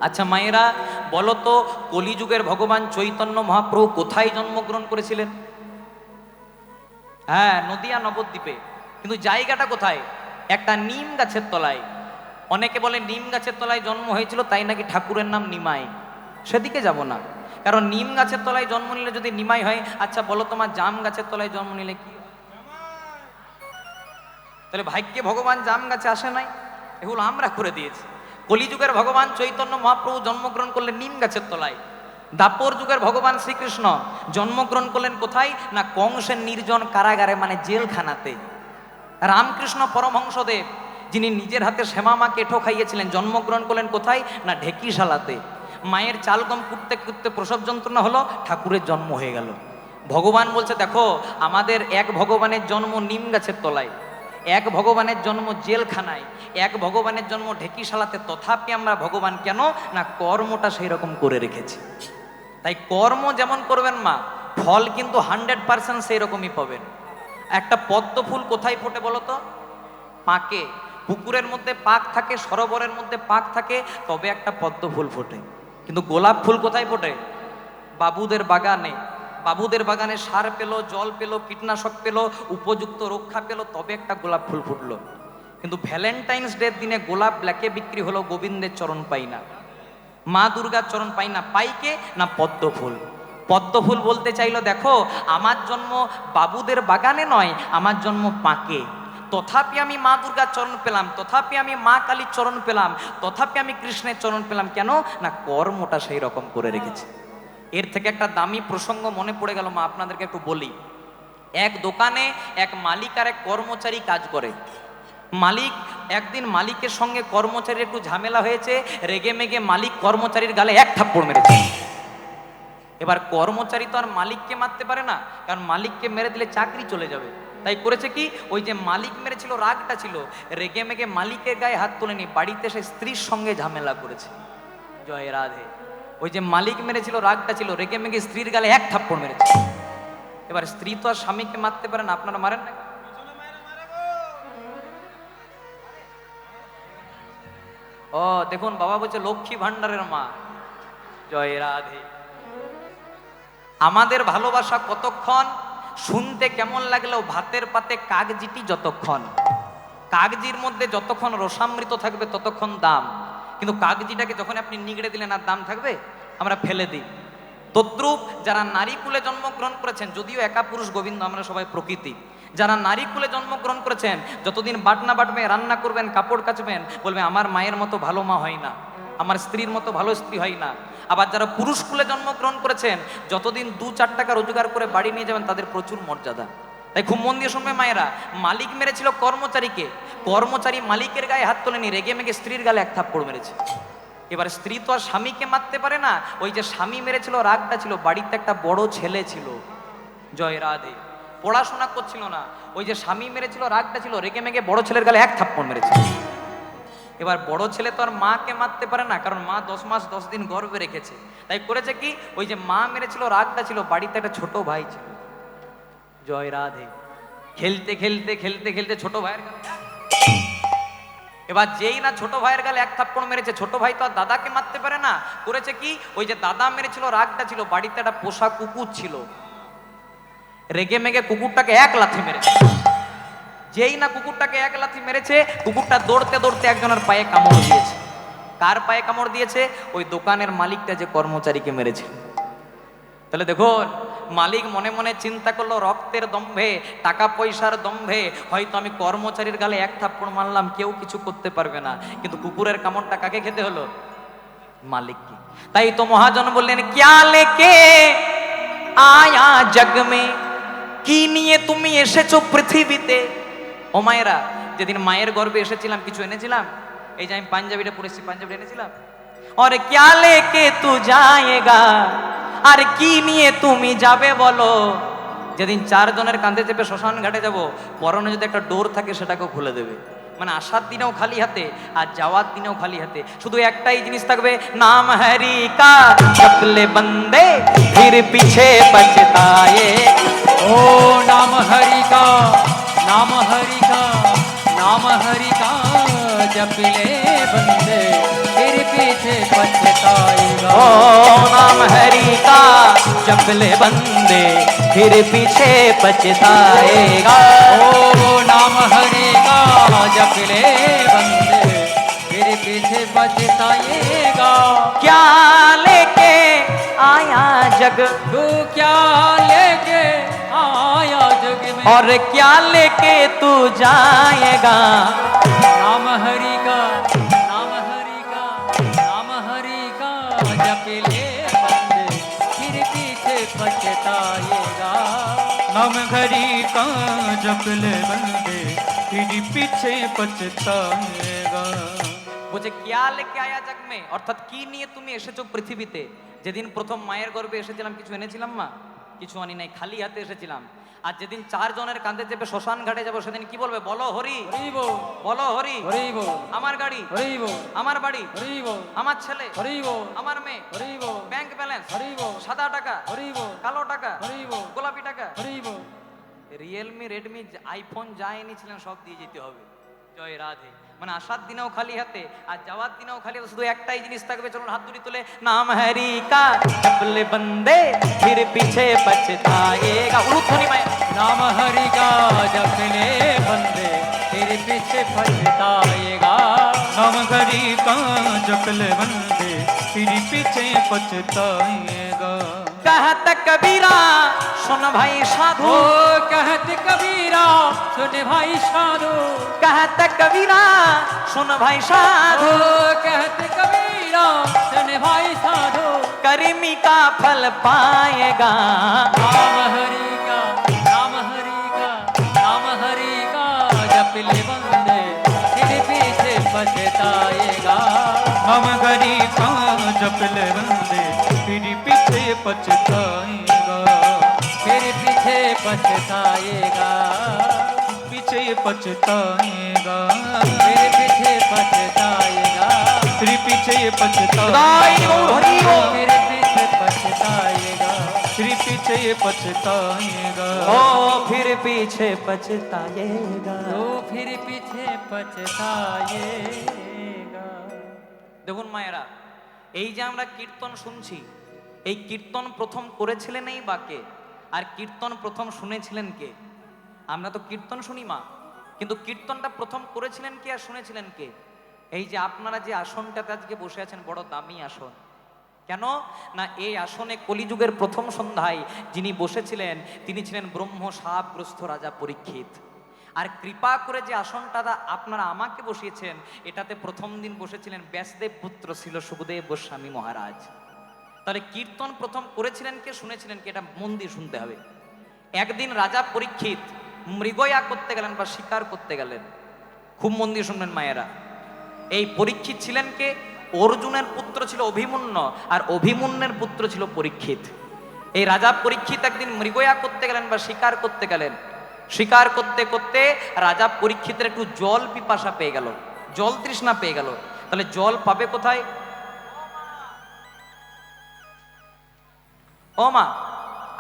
আচ্ছা মায়েরা বলো তো, কলিযুগের ভগবান চৈতন্য মহাপ্রভু কোথায় জন্মগ্রহণ করেছিলেন? হ্যাঁ, নদিয়া নবদ্বীপে। কিন্তু জায়গাটা কোথায়? একটা নিম গাছের তলায়। অনেকে বলে নিম গাছের তলায় জন্ম হয়েছিল, তাই নাকি ঠাকুরের নাম নিমাই। সেদিকে যাব না, কারণ নিম গাছের তলায় জন্ম নিলে যদি নিমাই হয়, আচ্ছা বলো তোমার জাম গাছের তলায় জন্ম নিলে কি? তাহলে ভাগ্যে ভগবান জাম গাছে আসে নাই, এগুলো আমরা করে দিয়েছি। কলিযুগের ভগবান চৈতন্য মহাপ্রভু জন্মগ্রহণ করলেন নিম গাছের তলায়। দাপর যুগের ভগবান শ্রীকৃষ্ণ জন্মগ্রহণ করলেন কোথায়? না কংসের নির্জন কারাগারে, মানে জেলখানাতে। রামকৃষ্ণ পরমহংসদেব, যিনি নিজের হাতে শ্যামা মাকে এঁঠো খাইয়েছিলেন, জন্মগ্রহণ করলেন কোথায়? না ঢেকিশালাতে। মায়ের চালগম কুটতে কুটতে প্রসব যন্ত্রণা হলো, ঠাকুরের জন্ম হয়ে গেল। ভগবান বলছে দেখো, আমাদের এক ভগবানের জন্ম নিম গাছের তলায়, এক ভগবানের জন্ম জেলখানায়, এক ভগবানের জন্ম ঢেকিশালাতে, তথাপি আমরা ভগবান কেন? না কর্মটা সেই রকম করে রেখেছি। তাই কর্ম যেমন করবেন মা, ফল কিন্তু 100% সেই রকমই পাবেন। একটা পদ্ম ফুল কোথায় ফোটে বলো তো? পাকে। পুকুরের মধ্যে পাক থাকে, সরোবরের মধ্যে পাক থাকে, তবে একটা পদ্ম ফুল ফোটে। কিন্তু গোলাপ ফুল কোথায় ফোটে? বাবুদের বাগানে। বাবুদের বাগানে সার পেলো, জল পেলো, কীটনাশক পেলো, উপযুক্ত রক্ষা পেলো, তবে একটা গোলাপ ফুল ফুটলো। কিন্তু ভ্যালেন্টাইন্স ডের দিনে গোলাপ ব্ল্যাকে বিক্রি হলো, গোবিন্দের চরণ পাই না, মা দুর্গার চরণ পাই না। পাইকে না পদ্ম ফুল। পদ্ম ফুল বলতে চাইলো দেখো, আমার জন্ম বাবুদের বাগানে নয়, আমার জন্ম পাকে, তথাপি আমি মা দুর্গার চরণ পেলাম, তথাপি আমি মা কালীর চরণ পেলাম, তথাপি আমি কৃষ্ণের চরণ পেলাম। কেন? না কর্মটা সেই রকম করে রেখেছে। এর থেকে একটা দামি প্রসঙ্গ মনে পড়ে গেল মা, আপনাদেরকে একটু বলি। এক দোকানে এক মালিক আর এক কর্মচারী কাজ করে। মালিক একদিন, মালিকের সঙ্গে কর্মচারীর একটু ঝামেলা হয়েছে, রেগে মেগে মালিক কর্মচারীর গালে এক থাপ্পড় মেরেছে। এবার কর্মচারী তো আর মালিককে মারতে পারে না, কারণ মালিককে মেরে দিলে চাকরি চলে যাবে। তাই করেছে কি, ওই যে মালিক মেরেছিল, রাগটা ছিল, রেগে মেগে মালিকের গায়ে হাত তোলেনি, বাড়িতে সে স্ত্রীর সঙ্গে ঝামেলা করেছে। জয় রাধে। ওই যে মালিক মেরেছিল, রাগটা ছিল, রেগে মেগে স্ত্রীর গালে এক থাপ্পড় মেরেছে। এবার স্ত্রী তো আর স্বামীকে মারতে পারে না, আপনারা মারেন না? ও দেখুন, বাবা বলছে লক্ষ্মী ভান্ডারের মা। জয় রাধে। আমাদের ভালোবাসা কতক্ষণ? শুনতে কেমন লাগলেও ভাতের পাতে কাগজিটি যতক্ষণ। কাগজির মধ্যে যতক্ষণ রসামৃত থাকবে ততক্ষণ দাম, কিন্তু কাগজিটাকে যখন আপনি নিগড়ে দিলেন আর দাম থাকবে? আমরা ফেলে দিই। তদ্রূপ যারা নারী কুলে জন্মগ্রহণ করেছেন, যদিও একা পুরুষ গোবিন্দ, আমরা সবাই প্রকৃতি, যারা নারী কুলে জন্মগ্রহণ করেছেন, যতদিন বাটনা বাটবে, রান্না করবেন, কাপড় কাচবেন, বলবে আমার মায়ের মতো ভালো মা হয় না, আমার স্ত্রীর মতো ভালো স্ত্রী হয় না। আবার যারা পুরুষ কুলে জন্মগ্রহণ করেছেন, যতদিন 2-4 টাকা রোজগার করে বাড়ি নিয়ে যাবেন, তাদের প্রচুর মর্যাদা। তাই খুব মন দিয়ে শুনবে মায়েরা, মালিক মেরেছিল কর্মচারীকে, কর্মচারী মালিকের গায়ে হাত তোলেনি, রেগে মেগে স্ত্রীর গালে এক থাপ্পড় মেরেছে। এবার স্ত্রী তো আর স্বামীকে মারতে পারে না, ওই যে স্বামী মেরেছিল, রাগটা ছিল, বাড়িতে একটা বড় ছেলে ছিল, জয় রাধে, পড়াশোনা করছিল না, ওই যে স্বামী মেরেছিল, রাগটা ছিল, রেগে মেগে বড় ছেলের গালে এক থাপ্পড় মেরেছে। এবার বড় ছেলে তো আর মাকে মারতে পারে না, কারণ মা 10 মাস 10 দিন গর্ভে রেখেছে। তাই করেছে কি, ওই যে মা মেরেছিল, রাগটা ছিল, বাড়িতে একটা ছোট ভাই ছিল, জয় রাধে, খেলতে খেলতে খেলতে খেলতে ছোট ভাইয়ের গালে, এবার যেই না ছোট ভাইয়ের গালে এক থাপ্পড় মেরেছে, ছোট ভাই তো আর দাদাকে মারতে পারে না, করেছে কি, ওই যে দাদা মেরেছিল, রাগটা ছিল, বাড়িতে একটা পোষা কুকুর ছিল, রেগে মেগে কুকুরটাকে এক লাথি মেরেছে। যেই না কুকুরটাকে এক লাথি মেরেছে, কুকুরটা দৌড়তে দৌড়তে একজনের পায়ে কামড় দিয়েছে। কার পায়ে কামড় দিয়েছে? ওই দোকানের মালিকটা যে কর্মচারীকে মেরেছে। তাহলে দেখুন, মালিক মনে মনে চিন্তা করলো, রক্তের দম্ভে, টাকা পয়সার দম্ভে হয়তো আমি কর্মচারীর গালে এক থাপ্পড় মারলাম, কেউ কিছু করতে পারবে না, কিন্তু কুকুরের কামড়টা কাকে খেতে হলো? মালিককে। তাই তো মহাজন বললেন, ক্যা লেকে আয়া জগ মে, কি নিয়ে তুমি এসেছো পৃথিবীতে? ও মায়েরা, যেদিন মায়ের গর্ভে এসেছিলাম কিছু এনেছিলাম? এই যে আমি পাঞ্জাবিটা পরেছি, পাঞ্জাবিটা এনেছিলাম। और क्या लेके तू जाएगा, আর কি নিয়ে তুমি যাবে বলো? যেদিন 4 জনের কাঁধে চেপে শ্মশান ঘাটে যাব, পরনে যদি একটা ডোর থাকে সেটাকেও খুলে দেবে। মানে আসার দিনেও খালি হাতে আর যাওয়ার দিনেও খালি হাতে, শুধু একটাই জিনিস থাকবে, নাম হরি কা চকলে বন্দে ফির পিছে পছতায়ে। ओ नाम हरि का, नाम हरि का, नाम हरि का जप ले बंदे, फिर पीछे पछताएगा। ओ नाम हरि का जप ले बंदे फिर पीछे पछताएगा। ओ नाम हरि का जप ले बंदे फिर पीछे पछताएगा। क्या लेके आया जग तू क्या लेके आया जग में, और क्या लेके तू जाएगा। नाम हरि का, नाम हरि का, नाम हरि का जप ले बंदे फिर पीछे पछताएगा। नाम हरि का जप ले बंदे फिर पीछे पछताएगा। বলছে क्या लेके आया जग में, অর্থাৎ কি নিয়ে তুমি এসেছো পৃথিবীতে। যেদিন প্রথম মায়ের গর্ভে এসেছিলাম কিছু এনেছিলাম মা? কিছু আনি নাই, খালি হাতে এসেছিলাম। আর যেদিন 4 জনের কাঁধে চেপে শ্মশান ঘাটে যাবো সেদিন কি বলবে? বলো হরি, হরি বল, বলো হরি, হরি বল, আমার গাড়ি, হরি বল, আমার বাড়ি, হরি বল, আমার ছেলে, হরি বল, আমার মেয়ে, হরি বল, ব্যাংক ব্যালেন্স, হরি বল, সাদা টাকা, হরি বল, কালো টাকা, হরি বল, গোলাপি টাকা। হরি বল। রিয়েলমি রেডমি আইফোন যা এনেছিলেন সব দিয়ে যেতে হবে। জয় রাধে। মানে আসার দিনেও খালি হাতে আর যাওয়ার দিনেও খালি হাতে, শুধু একটাই জিনিস থাকবে, চলুন হাত দুটি তুলে নাম হরি কা জপলে বন্দে ফির পিছে পছতাएगा। উলুধ্বনি মায়ের नाम हरि का जप ले बंदे फिर पीछे पछताएगा। नाम हरि का जप ले बंदे फिर पीछे पछताएगा। कहत कबीरा सुन भाई साधु, ओ कहत कबीरा सुन भाई साधु, कहत कबीरा सुन भाई ओ साधु, कहत कबीरा सुन भाई साधु, कर्मी का फल पाएगा। नाम हरि का, नाम हरि का, नाम हरि का जप ले बंदे फिर पीछे पछताएगा। नाम हरि का जप ले बंदे फिर पीछे पछताएगा। फिर पीछे पछताएगा, पीछे पछताएगा। फिर पीछे पछताएगा, फिर पीछे दाई पछताएगा। गौर हरि बोल। फिर पीछे पछताएगा, फिर पीछे पछताएगा। ओ फिर पीछे पछताएगा। तो फिर पीछे पछताएगा। দেখুন মায়েরা, এই যে আমরা কীর্তন শুনছি, এই কীর্তন প্রথম করেছিলেন এই বাকে, আর কীর্তন প্রথম শুনেছিলেন কে? আমরা তো কীর্তন শুনি মা, কিন্তু কীর্তনটা প্রথম করেছিলেন কে আর শুনেছিলেন কে? এই যে আপনারা যে আসনটাতে আজকে বসে আছেন, বড় দামি আসন। কেন না এই আসনে কলিযুগের প্রথম সন্ধ্যায় যিনি বসেছিলেন তিনি ছিলেন ব্রহ্ম শাপগ্রস্ত রাজা পরীক্ষিত। আর কৃপা করে যে আসনটা আপনারা আমাকে বসিয়েছেন, এটাতে প্রথম দিন বসেছিলেন ব্যাসদেব পুত্র ছিল সুখদেব গোস্বামী মহারাজ। তাহলে কীর্তন প্রথম করেছিলেন কে, শুনেছিলেন কে, এটা মন দিয়ে শুনতে হবে। একদিন রাজা পরীক্ষিত মৃগয়া করতে গেলেন বা শিকার করতে গেলেন। খুব মন দিয়ে শুনবেন মায়েরা। এই পরীক্ষিত ছিলেন কে? অর্জুনের পুত্র ছিল অভিমন্যু, আর অভিমন্যুর পুত্র ছিল পরীক্ষিত। এই রাজা পরীক্ষিত একদিন মৃগয়া করতে গেলেন বা শিকার করতে গেলেন। শিকার করতে করতে রাজা পরীক্ষিতের একটু জল পিপাসা পেয়ে গেল, জল তৃষ্ণা পেয়ে গেল। তাহলে জল পাবে কোথায়? ও মা,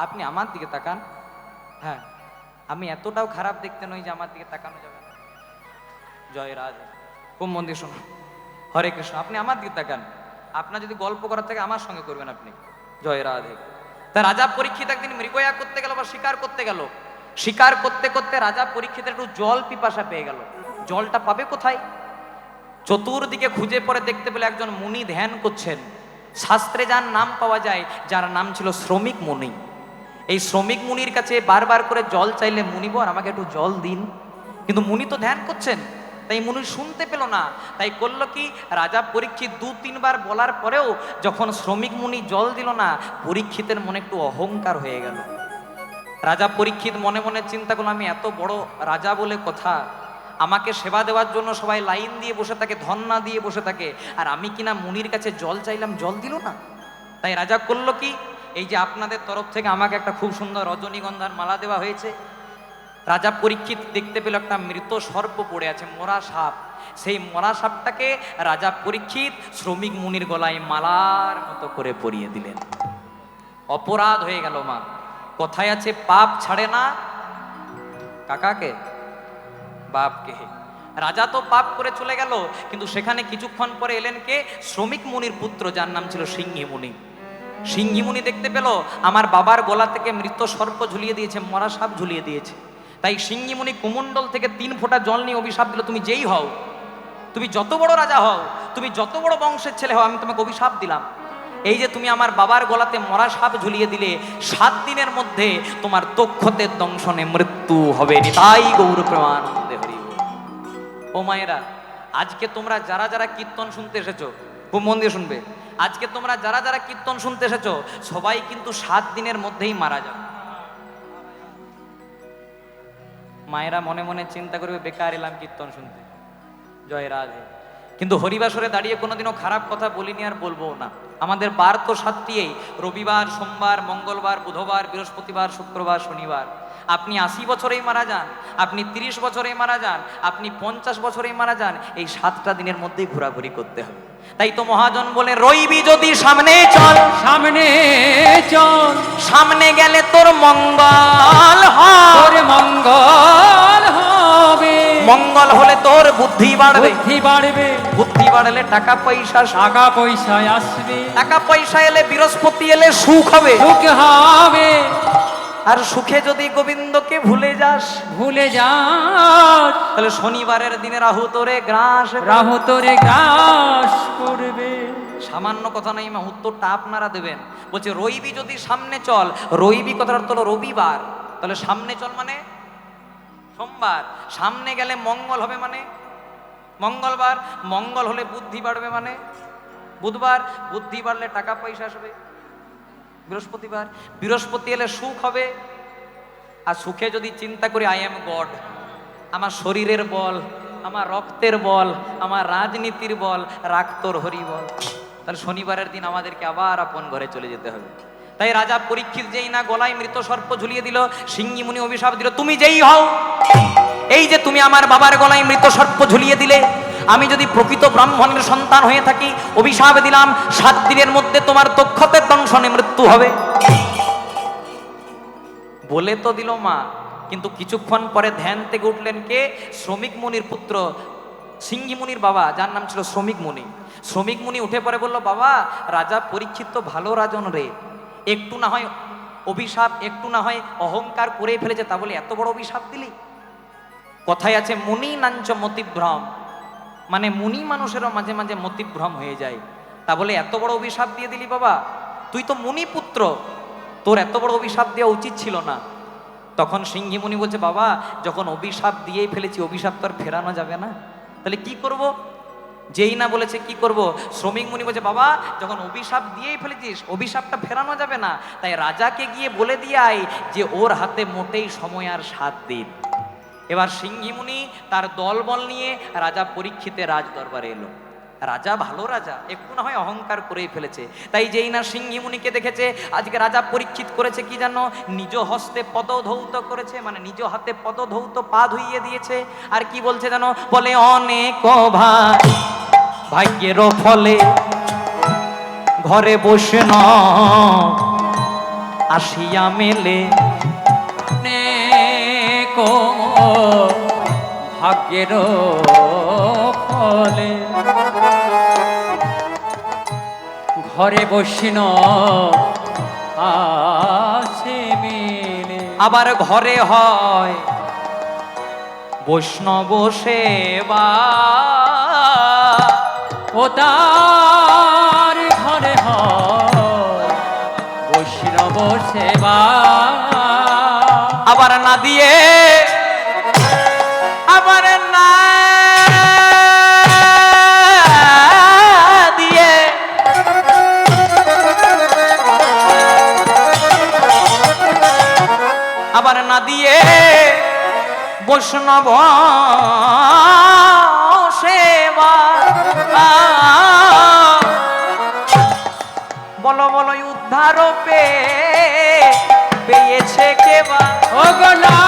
আপনি আমার দিকে তাকান। হ্যাঁ, আমি এতটাও খারাপ দেখতে নই যে আমার দিকে তাকানো যাবে না। জয় রাধে। খুব মন দিয়ে শোনো। হরে কৃষ্ণ। আপনি আমার দিকে তাকান। আপনার যদি গল্প করার থাকে আমার সঙ্গে করবেন আপনি। জয় রাধে। তা রাজা পরীক্ষিত একদিন মৃগয়া করতে গেল বা শিকার করতে গেল। শিকার করতে করতে রাজা পরীক্ষিতের একটু জল পিপাসা পেয়ে গেল। জলটা পাবে কোথায়? চতুর্দিকে খুঁজে পড়ে দেখতে পেলে একজন মুনি ধ্যান করছেন। শাস্ত্রে যার নাম পাওয়া যায়, যার নাম ছিল শ্রমিক মুনি। এই শ্রমিক মুনির কাছে বারবার করে জল চাইলে মুনি বল আমাকে একটু জল দিন, কিন্তু মুনি তো ধ্যান করছেন, তাই মুনি শুনতে পেল না। তাই করলো কি, রাজা পরীক্ষিত 2-3 বার বলার পরেও যখন শ্রমিক মুনি জল দিল না, পরীক্ষিতের মনে একটু অহংকার হয়ে গেল। রাজা পরীক্ষিত মনে মনে চিন্তা করলো, আমি এত বড় রাজা বলে কথা, আমাকে সেবা দেওয়ার জন্য সবাই লাইন দিয়ে বসে থাকে, ধন্না দিয়ে বসে থাকে, আর আমি কিনা মুনির কাছে জল চাইলাম, জল দিল না। তাই রাজা করলো কি, এই যে আপনাদের তরফ থেকে আমাকে একটা খুব সুন্দর রজনীগন্ধার মালা দেওয়া হয়েছে, রাজা পরীক্ষিত দেখতে পেল একটা মৃত সর্প পড়ে আছে, মরা সাপ। সেই মরা সাপটাকে রাজা পরীক্ষিত শ্রমিক মুনির গলায় মালার মতো করে পরিয়ে দিলেন। অপরাধ হয়ে গেল মা। কথায় আছে পাপ ছাড়ে না কাকাকে, বাপকে। রাজা তো পাপ করে চলে গেল, কিন্তু সেখানে কিছুক্ষণ পরে এলেন কে? শ্রমিক মুনির পুত্র, যার নাম ছিল সিংহী মুনি। সিংহী মুনি দেখতে পেল আমার বাবার গলা থেকে মৃত সর্প ঝুলিয়ে দিয়েছে, মরা সাপ ঝুলিয়ে দিয়েছে। তাই সিংহী মুনি কুমণ্ডল থেকে 3 ফোঁটা জল নিয়ে অভিশাপ দিল, তুমি যেই হও, তুমি যত বড় রাজা হও, তুমি যত বড় বংশের ছেলে হও, আমি তোমাকে অভিশাপ দিলাম, এই যে তুমি আমার বাবার গলাতে মরা সাপ ঝুলিয়ে দিলে, 7 দিনের মধ্যে তোমার দক্ষতের দংশনে মৃত্যু হবে। তাই গৌর প্রেমানন্দে হরি। ও মায়েরা, আজকে তোমরা যারা যারা কীর্তন শুনতে এসেছো, খুব মন দিয়ে শুনবে, আজকে তোমরা যারা যারা কীর্তন শুনতে এসেছো, সবাই কিন্তু 7 দিনের মধ্যেই মারা যাও। মায়েরা মনে মনে চিন্তা করবে, বেকার এলাম কীর্তন শুনতে, জয় রাধে। কিন্তু হরিবাসরে দাঁড়িয়ে কোনোদিনও খারাপ কথা বলিনি, আর বলবো না। আমাদের বার তো 7টি, রবিবার, সোমবার, মঙ্গলবার, বুধবার, বৃহস্পতিবার, শুক্রবার, শনিবার। আপনি 80 বছরেই মারা যান, আপনি 30 বছরেই মারা যান, আপনি 50 বছরেই মারা যান, এই 7টা দিনের মধ্যেই ঘোরাঘুরি করতে হবে। তাই তো মহাজন বলে, রইবি যদি সামনে চল, সামনে চল, সামনে গেলে তোর মঙ্গল হয়, তোর মঙ্গল হবে, মঙ্গল হলে তোর বুদ্ধি বাড়বে, বুদ্ধি বাড়বে, বুদ্ধি বাড়লে টাকা পয়সা, টাকা পয়সায় আসবে, টাকা পয়সা এলে, বৃহস্পতি এলে সুখ হবে, সুখ হবে। আর সুখে যদি গোবিন্দকে ভুলে যাস, ভুলে যাস, তাহলে শনিবারের দিনে রাহু তোরে গ্রাস, রাহু তোরে গ্রাস করবে। সামান্য কথা নাই, মা উত্তরটা আপনারা দেবেন। বলছে রইবি যদি সামনে চল, রইবি কথার অর্থ হলো রবিবার, তাহলে সামনে চল মানে সোমবার, সামনে গেলে মঙ্গল হবে মানে মঙ্গলবার, মঙ্গল হলে বুদ্ধি বাড়বে মানে বুধবার, বুদ্ধি বাড়লে টাকা পয়সা আসবে বৃহস্পতিবার, বৃহস্পতি এলে সুখ হবে। আর সুখে যদি চিন্তা করি, আই এম গড, আমার শরীরের বল, আমার রক্তের বল, আমার রাজনীতির বল, রাখ তোর হরি বল, তাহলে শনিবারের দিন আমাদেরকে আবার আপন ঘরে চলে যেতে হবে। তাই রাজা পরীক্ষিত যেই না গলায় মৃত সর্প ঝুলিয়ে দিল, সিংহী মুনি অভিশাপ দিল, তুমি যেই হও, এই যে তুমি আমার বাবার গলায় মৃত সর্প ঝুলিয়ে দিলে, আমি যদি প্রকৃত ব্রাহ্মণের সন্তান হয়ে থাকি, অভিশাপ দিলাম 7 দিনের মধ্যে তোমার দক্ষতের দংশনে মৃত্যু হবে। বলে তো দিল মা, কিন্তু কিছুক্ষণ পরে ধ্যান থেকে উঠলেন কে? শ্রমিক মুনির পুত্র, সিংহী মুনির বাবা, যার নাম ছিল শ্রমিক মুনি। শ্রমিক মুনি উঠে পড়ে বলল, বাবা, রাজা পরীক্ষিত তো ভালো রাজন রে, একটু না হয় অভিশাপ, একটু না হয় অহংকার করে ফেলেছে, তা বলে এত বড় অভিশাপ দিলি? কথায় আছে মুনি নাঞ্চ মতিভ্রম, মানে মুনি মানুষেরও মাঝে মাঝে মতিভ্রম হয়ে যায়, তা বলে এত বড় অভিশাপ দিয়ে দিলি বাবা? তুই তো মুনি পুত্র, তোর এত বড় অভিশাপ দেওয়া উচিত ছিল না। তখন সিংহী মুনি বলছে, বাবা, যখন অভিশাপ দিয়েই ফেলেছি, অভিশাপ তো আর ফেরানো যাবে না, তাহলে কি করব? যেই না বলেছে কি করব, শ্রমিক মুনি বলছে, বাবা, যখন অভিশাপ দিয়েই ফেলেছিস, অভিশাপটা ফেরানো যাবে না, তাই রাজাকে গিয়ে বলে দিয়ে আয় যে ওর হাতে মোটেই সময় আর 7 দিন। এবার সিংহী মুনি তার দলবল নিয়ে রাজা পরীক্ষিতের রাজ দরবারে এলো। রাজা ভালো রাজা, একটু না হয় অহংকার করেই ফেলেছে, তাই যেই না সিংহী মুনিকে দেখেছে, আজকে রাজা পরীক্ষিত করেছে কি জানো? নিজ হস্তে পদধৌত করেছে, মানে নিজ হাতে পদধৌত, পা ধুইয়ে দিয়েছে। আর কি বলছে জানো? বলে, অনেক ভাই ভাগ্যের ফলে ঘরে বসে ন আসিয়া মেলে, ভাগ্যের ফলে ঘরে বসিন আছে মেলে। আবার ঘরে হয় বৈষ্ণব সেবা, ও তার ঘরে হয় বৈষ্ণব সেবা। আবার না দিয়ে, আবার না দিয়ে, আবার না দিয়ে বৈষ্ণব সেবা। বলো বলো উদ্ধার পেয়েছে কেবা, ও গোলা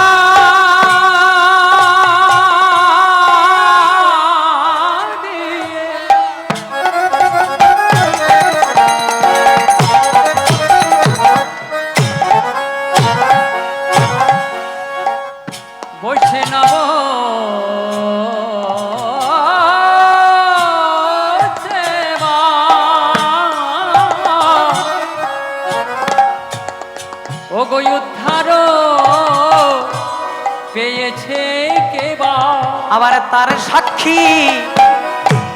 বৈষ্ণব পেয়েছে কেবা আবার তার সাক্ষী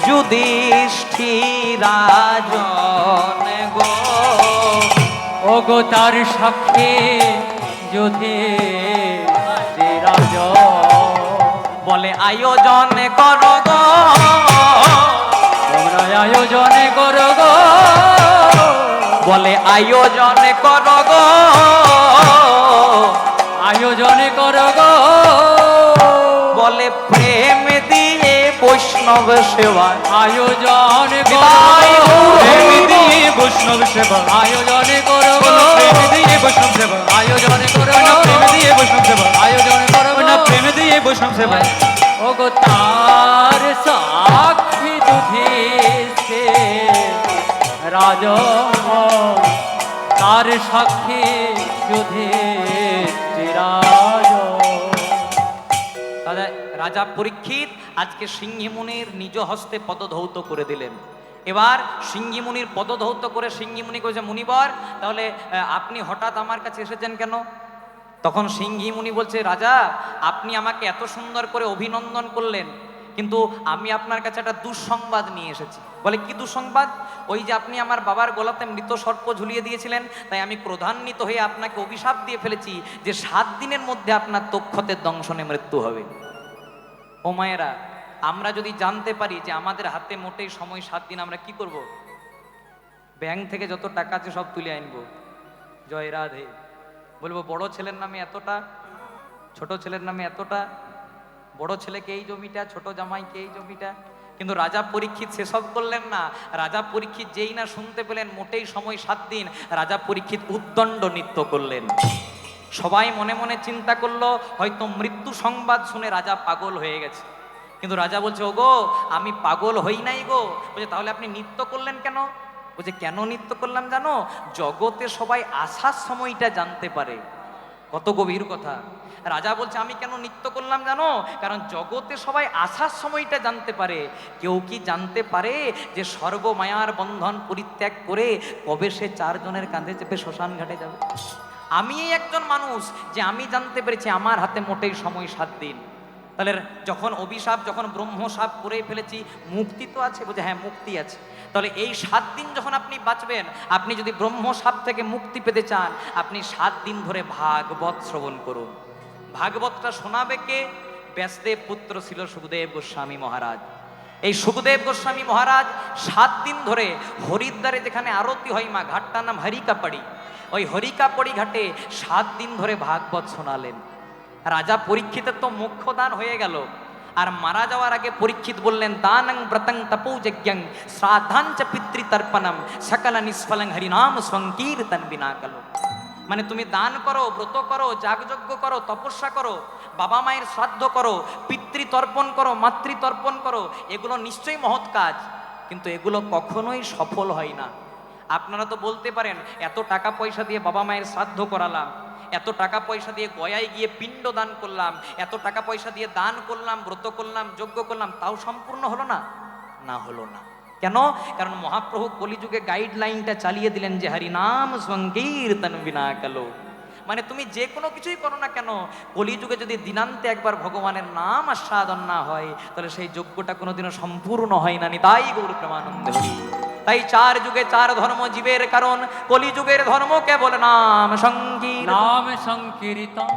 যুধিষ্ঠিরাজন গো, ওগো তার সাক্ষী যুধিষ্ঠিরাজ বলে আয়োজন কর গো, তোমরা আয়োজন করো গো বলে আয়োজন কর গো, আয়োজন করো গো বলে প্রেম দিয়ে বৈষ্ণব সেবা আয়োজন বিদায় করো গো। প্রেম দিয়ে বৈষ্ণব সেবা, আয়োজন করো গো বলো প্রেম দিয়ে বৈষ্ণব সেবা, আয়োজন করো না গো প্রেম দিয়ে বৈষ্ণব সেবা, আয়োজন করো না গো প্রেম দিয়ে বৈষ্ণব সেবা। ওগো তার সাক্ষী যুধিষ্ঠির রাজ তার সাক্ষী যুধিষ্ঠিরাজ তাহলে রাজা পরীক্ষিত আজকে সিংহী মুনির নিজ হস্তে পদধৌত করে দিলেন। এবার সিংহী মুনির পদধৌত করে সিংহী মুনি কইছে, মুনিবর তাহলে আপনি হঠাৎ আমার কাছে এসেছেন কেন? তখন সিংহী মুনি বলছে, রাজা আপনি আমাকে এত সুন্দর করে অভিনন্দন করলেন, কিন্তু আমি আপনার কাছে একটা দুঃসংবাদ নিয়ে এসেছি। বলে কি দুঃসংবাদ? ওই যে আপনি আমার বাবার গলাতে মৃত সর্প ঝুলিয়ে দিয়েছিলেন, তাই আমি ক্রোধান্বিত হয়ে আপনাকে অভিশাপ দিয়ে ফেলেছি যে 7 দিনের মধ্যে আপনার তক্ষতের দংশনে মৃত্যু হবে। ও মায়েরা, আমরা যদি জানতে পারি যে আমাদের হাতে মোটেই সময় 7 দিন, আমরা কি করব? ব্যাংক থেকে যত টাকা আছে সব তুলে আনবো, জয় রাধে, বলবো বড় ছেলের নামে এতটা, ছোট ছেলের নামে এতটা, বড় ছেলেকে এই জমিটা, ছোট জামাইকে এই জমিটা। কিন্তু রাজা পরীক্ষিত সেসব করলেন না। রাজা পরীক্ষিত যেই না শুনতে পেলেন মোটেই সময় 7 দিন, রাজা পরীক্ষিত উদ্দণ্ড নৃত্য করলেন। সবাই মনে মনে চিন্তা করলো হয়তো মৃত্যু সংবাদ শুনে রাজা পাগল হয়ে গেছে। কিন্তু রাজা বলছে, ওগো আমি পাগল হই নাই গো। বলছে তাহলে আপনি নৃত্য করলেন কেন? বলছে কেন নৃত্য করলাম জানো? জগতে সবাই আসার সময়টা জানতে পারে। কত গভীর কথা। রাজা বলছে আমি কেন নৃত্য করলাম জানো? কারণ জগতে সবাই আসার সময়টা জানতে পারে। কেউ কি জানতে পারে যে সর্বমায়ার বন্ধন পরিত্যাগ করে কবে সে 4 জনের কাঁধে চেপে শ্মশান ঘাটে যাবে? আমি একজন মানুষ যে আমি জানতে পেরেছি আমার হাতে মোটেই সময় 7 দিন। তাহলে যখন অভিশাপ, যখন ব্রহ্মশাপ করে ফেলেছি, মুক্তি তো আছে? বলছে হ্যাঁ মুক্তি আছে। তাহলে এই 7 দিন যখন আপনি বাঁচবেন, আপনি যদি ব্রহ্মশাপ থেকে মুক্তি পেতে চান, আপনি 7 দিন ধরে ভাগবত শ্রবণ করুন। ভাগবতটা শোনাবে কে? ব্যাসদেব পুত্র ছিল সুখদেব গোস্বামী মহারাজ। এই সুখদেব গোস্বামী মহারাজ 7 দিন ধরে হরিদ্বারে যেখানে আরতি হয় মা, ঘাটটার নাম হরিকাপাড়ি, ওই হরিকাপাড়ি ঘাটে 7 দিন ধরে ভাগবত শোনালেন। রাজা পরীক্ষিতের তো মোক্ষদান হয়ে গেল, আর মারা যাওয়ার আগে পরীক্ষিত বললেন, দানং ব্রতং তপৌযজ্ঞং শ্রাদ্ধাঞ্চ পিতৃতর্পণম সকল নিষ্ফলং হরিনাম সংকীর্তন বিনা কালো। মানে তুমি দান করো, ব্রত করো, যাগযজ্ঞ করো, তপস্যা করো, বাবা মায়ের শ্রাদ্ধ করো, পিতৃতর্পণ করো, মাতৃতর্পণ করো, এগুলো নিশ্চয়ই মহৎ কাজ, কিন্তু এগুলো কখনোই সফল হয় না। আপনারা তো বলতে পারেন এত টাকা পয়সা দিয়ে বাবা মায়ের শ্রাদ্ধ করালাম, এত টাকা পয়সা দিয়ে গয়ায় গিয়ে পিণ্ড দান করলাম, এত টাকা পয়সা দিয়ে দান করলাম, ব্রত করলাম, যজ্ঞ করলাম, তাও সম্পূর্ণ হলো না? না হলো না। কেন? কারণ মহাপ্রভু কলিযুগে গাইডলাইনটা চালিয়ে দিলেন যে হরি নাম সংকীর্তন বিনা কালো। মানে তুমি যে কোনো কিছুই করো না কেন, কলিযুগে যদি দিনান্তে একবার ভগবানের নাম আস্বাদন না হয়, তাহলে সেই যজ্ঞটা কোনোদিনও সম্পূর্ণ হয় না। নিতাই গৌর প্রেমানন্দ হরি। তাই 4 যুগে 4 ধর্ম জীবের কারণ, কলিযুগের ধর্ম কেবল নাম সংকীর্তন। নাম সংকীর্তন।